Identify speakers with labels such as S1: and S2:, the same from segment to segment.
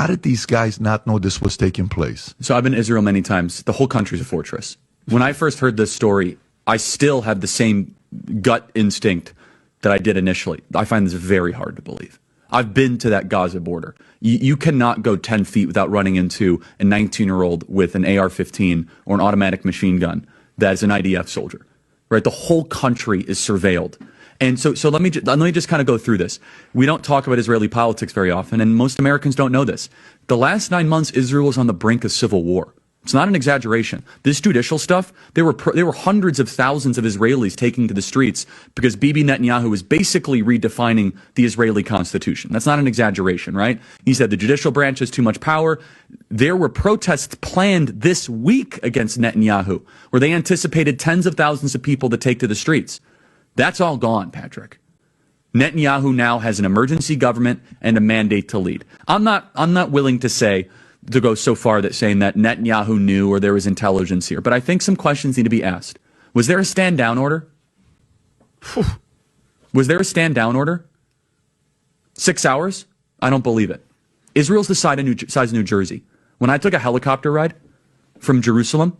S1: How did these guys not know this was taking place?
S2: So I've been to Israel many times. The whole country's a fortress. When I first heard this story, I still have the same gut instinct that I did initially. I find this very hard to believe. I've been to that Gaza border. You cannot go 10 feet without running into a 19-year-old with an AR-15 or an automatic machine gun that is an IDF soldier, right? The whole country is surveilled. And so let me just kind of go through this. We don't talk about Israeli politics very often, and most Americans don't know this. The last 9 months, Israel was on the brink of civil war. It's not an exaggeration. This judicial stuff, there were hundreds of thousands of Israelis taking to the streets because Bibi Netanyahu was basically redefining the Israeli constitution. That's not an exaggeration, right? He said the judicial branch has too much power. There were protests planned this week against Netanyahu, where they anticipated tens of thousands of people to take to the streets. That's all gone, Patrick. Netanyahu now has an emergency government and a mandate to lead. I'm not willing to go so far that saying that Netanyahu knew or there was intelligence here, but I think some questions need to be asked. Was there a stand down order? Was there a stand down order? 6 hours? I don't believe it. Israel's the size of New Jersey. When I took a helicopter ride from Jerusalem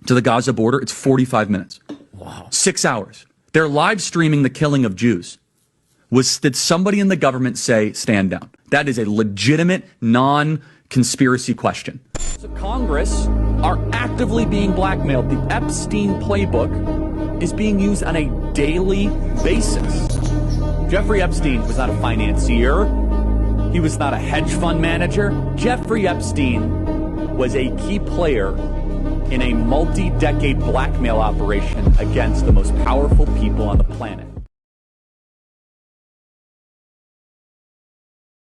S2: to the Gaza border, it's 45 minutes. Wow. 6 hours. They're live streaming the killing of Jews. Did somebody in the government say stand down? That is a legitimate, non-conspiracy question. So Congress are actively being blackmailed. The Epstein playbook is being used on a daily basis. Jeffrey Epstein was not a financier. He was not a hedge fund manager. Jeffrey Epstein was a key player in a multi-decade blackmail operation against the most powerful people on the planet.